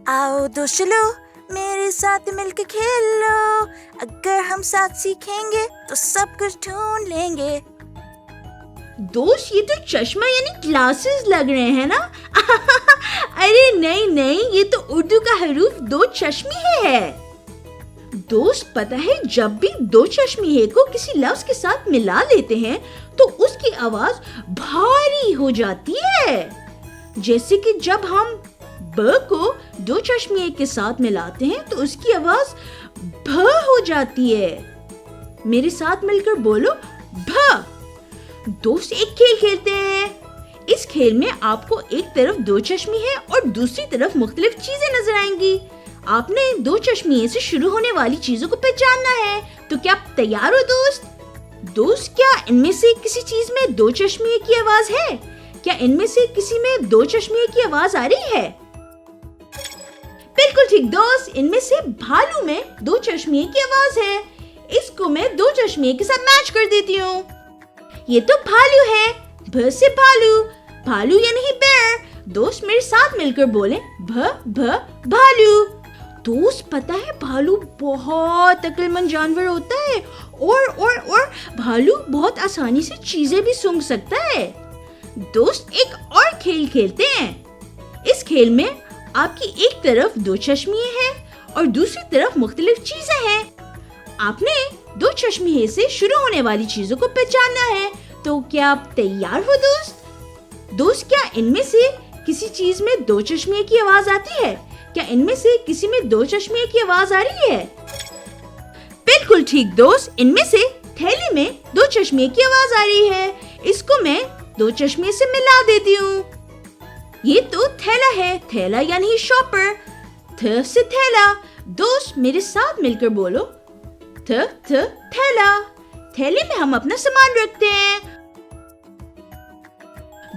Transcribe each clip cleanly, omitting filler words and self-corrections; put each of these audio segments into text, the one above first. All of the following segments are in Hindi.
आओ दोस्त चलो मेरे साथ मिलके खेलो, अगर हम साथ सीखेंगे तो सब कुछ ढूंढ लेंगे। दोस्त ये तो चश्मा यानी ग्लासेस लग रहे हैं ना? अरे नहीं नहीं, ये तो उर्दू का हरूफ दो चश्मी है। दोस्त पता है, जब भी दो चश्मी को किसी लफ्ज के साथ मिला लेते हैं तो उसकी आवाज भारी हो जाती है। जैसे कि जब हम ब को दो चश्मी के साथ मिलाते हैं तो उसकी आवाज भ हो जाती है। मेरे साथ मिलकर बोलो भ। दोस्त एक खेल खेलते हैं। इस खेल में आपको एक तरफ दो चश्मी है और दूसरी तरफ मुख्तलिफ चीजें नजर आएंगी। आपने दो चश्मी से शुरू होने वाली चीजों को पहचानना है। तो क्या आप तैयार हो दोस्त? दोस्त, क्या इनमें से किसी चीज में दो चश्मी की आवाज है? क्या इनमें से किसी में दो चश्मे की आवाज आ रही है? बिल्कुल ठीक दोस्त, इनमें से भालू में दो चश्मे की आवाज है। इसको मैं दो चश्मे के साथ मैच कर देती हूँ। ये तो भालू है, भ से भालू, भालू यानी बेर। दोस्त मेरे साथ मिलकर बोले भ भ भालू। दोस्त पता है, भालू बहुत अक्लमंद जानवर होता है और भालू बहुत आसानी से चीजें भी सूंघ सकता है। दोस्त एक और खेल खेलते हैं। इस खेल में आपकी एक तरफ दो चश्मे हैं और दूसरी तरफ मुख्तलिफ चीजें हैं। आपने दो चश्मे से शुरू होने वाली चीजों को पहचानना है। तो क्या आप तैयार हो दोस्त? दोस्त, क्या इनमें से किसी चीज में दो चश्मे की आवाज आती है? क्या इनमें से किसी में दो चश्मे की आवाज आ रही है? बिल्कुल ठीक दोस्त, इनमें से थैले में दो चश्मे की आवाज आ रही है। इसको मैं दो चश्मे से मिला देती हूँ। ये तो थैला है, थैला यानी शॉपर, थ से थैला। दोस्त मेरे साथ मिलकर बोलो थ थ थैला। थैले में हम अपना सामान रखते हैं।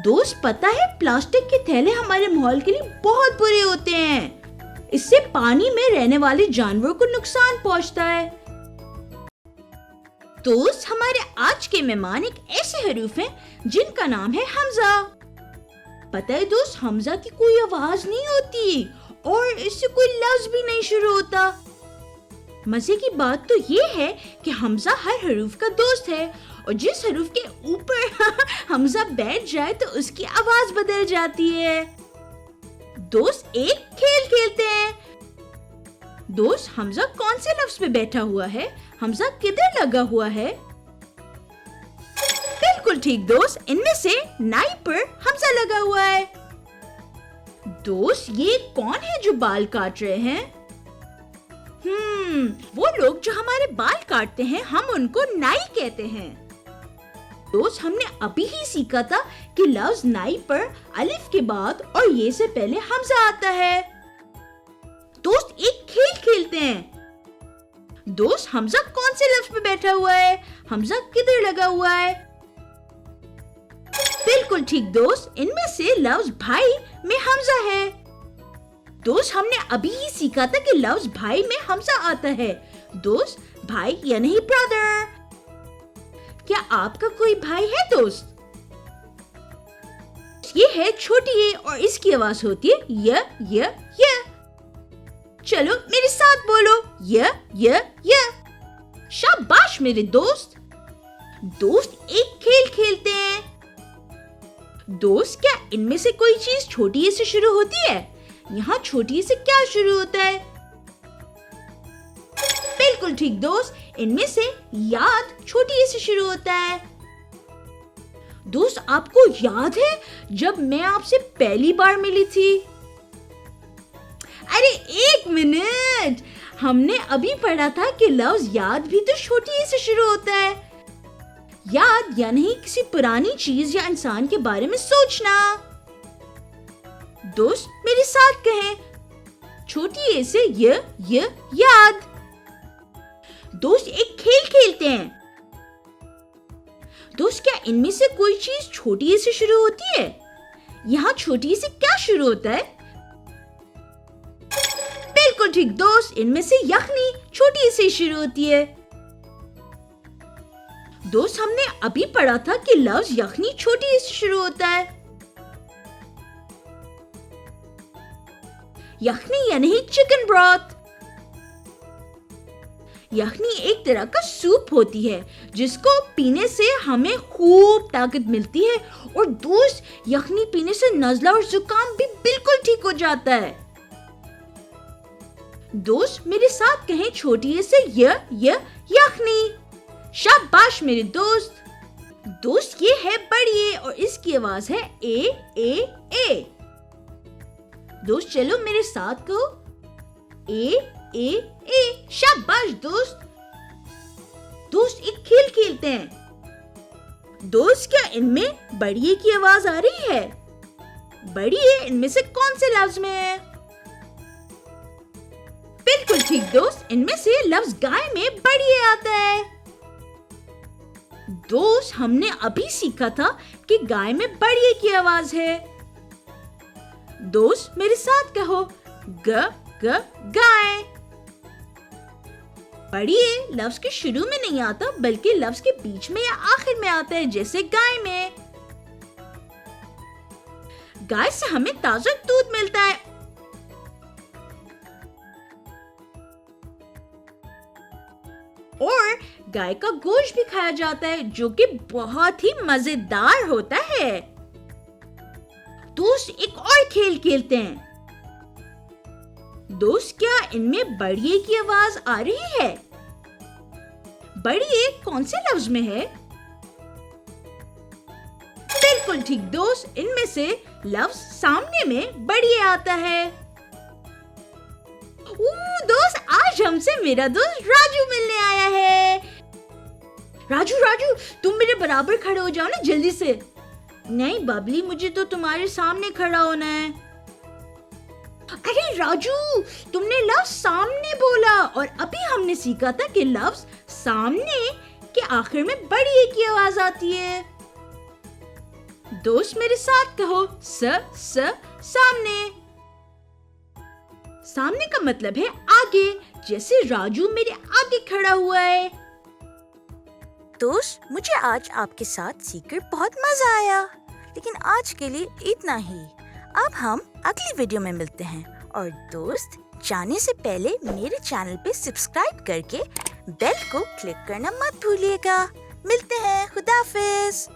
दोस्त पता है, प्लास्टिक के थैले हमारे माहौल के लिए बहुत बुरे होते हैं। इससे पानी में रहने वाले जानवरों को नुकसान पहुंचता है। दोस्त हमारे आज के मेहमान एक ऐसे हरूफ हैं जिनका नाम है हमजा। पता है दोस्त, हमजा की कोई आवाज नहीं होती और इससे कोई लफ्ज भी नहीं शुरू होता। मजे की बात तो ये है कि हमजा हर हरूफ का दोस्त है और जिस हरूफ के ऊपर हमजा बैठ जाए तो उसकी आवाज बदल जाती है। दोस्त एक खेल खेलते हैं। दोस्त हमजा कौन से लफ्ज पे बैठा हुआ है? हमजा किधर लगा हुआ है? बिल्कुल ठीक दोस्त, इनमें से नाई पर हमजा लगा हुआ है। दोस्त ये कौन है जो बाल काट रहे हैं? वो लोग जो हमारे बाल काटते हैं, हम उनको नाई कहते हैं। दोस्त हमने अभी ही सीखा था कि लफ्ज नाई पर अलिफ के बाद और ये से पहले हमजा आता है। दोस्त एक खेल खेलते हैं। दोस्त हमजा कौन से लफ्ज पे बैठा हुआ है? हमजा किधर लगा हुआ है? बिल्कुल ठीक दोस्त, इनमें से लफ्ज भाई में हमजा है। दोस्त हमने अभी ही सीखा था कि लफ्ज भाई में हमजा आता है। दोस्त भाई यानी ब्रदर। क्या आपका कोई भाई है दोस्त? ये है छोटी ए और इसकी आवाज होती है य। चलो मेरे साथ बोलो य। शाबाश मेरे दोस्त। दोस्त एक खेल खेलते हैं। दोस्त क्या इनमें से कोई चीज छोटी ए से शुरू होती है? यहाँ छोटी ए से क्या शुरू होता है? बिल्कुल ठीक दोस्त, इनमें से याद छोटी ए से शुरू होता है। दोस्त आपको याद है जब मैं आपसे पहली बार मिली थी? अरे एक मिनट, हमने अभी पढ़ा था कि लफ्ज याद भी तो छोटी ए से शुरू होता है। याद यानी किसी पुरानी चीज या इंसान के बारे में सोचना। दोस्त मेरे साथ कहें छोटी ए से य याद। दोस्त एक खेल खेलते हैं। दोस्त क्या इनमें से कोई चीज छोटी ए से शुरू होती है? यहाँ छोटी ए से क्या शुरू होता है? बिल्कुल ठीक दोस्त, इनमें से यखनी छोटी ए से शुरू होती है। दोस्त हमने अभी पढ़ा था कि लफ्ज यखनी छोटी ए से शुरू होता है। यखनी यानी चिकन ब्रॉथ। यखनी एक तरह का सूप होती है जिसको पीने से हमें खूब ताकत मिलती है और दोस्त यखनी पीने से नज़ला और जुकाम भी बिल्कुल ठीक हो जाता है। दोस्त मेरे साथ कहें छोटी से यखनी। शाबाश मेरे दोस्त। दोस्त ये है बड़ी ए और इसकी आवाज है ए। दोस्त चलो मेरे साथ कहो ए। शाबाश दोस्त। दोस्त एक खेल खेलते हैं। दोस्त क्या इनमें बड़ी ए की आवाज आ रही है? बड़ी ए इनमें से कौन से लफ्ज में है? बिल्कुल ठीक दोस्त, इनमें से लफ्ज गाय में बड़ी ए आता है। दोस्त हमने अभी सीखा था कि गाय में बड़ी ए की आवाज है। दोस्त मेरे साथ कहो ग गाय। बड़ी ए लफ्ज के शुरू में नहीं आता बल्कि लफ्ज के बीच में या आखिर में आता है, जैसे गाय में। गाय से हमें ताजा दूध मिलता है और गाय का गोश्त भी खाया जाता है जो कि बहुत ही मजेदार होता है। दोस्त एक और खेल खेलते हैं। दोस्त क्या इनमें बड़ी ए की आवाज आ रही है? बड़ी ए कौन से लफ्ज में है? बिल्कुल ठीक दोस्त, इनमें से लफ्ज सामने में बड़ी ए आता है। दोस्त आज हमसे मेरा दोस्त राजू मिलने आया है। राजू तुम मेरे बराबर खड़े हो जाओ ना जल्दी से। नहीं बबली, मुझे तो तुम्हारे सामने खड़ा होना है। अरे राजू, तुमने लफ्ज सामने बोला और अभी हमने सीखा था कि लफ्ज सामने के आखिर में बड़ी ए की आवाज आती है। दोस्त मेरे साथ कहो सामने। सामने का मतलब है आगे, जैसे राजू मेरे आगे खड़ा हुआ है। दोस्त मुझे आज आपके साथ सीखकर बहुत मजा आया, लेकिन आज के लिए इतना ही। अब हम अगली वीडियो में मिलते हैं और दोस्त जाने से पहले मेरे चैनल पे सब्सक्राइब करके बेल को क्लिक करना मत भूलिएगा। मिलते हैं, खुदा हाफिज।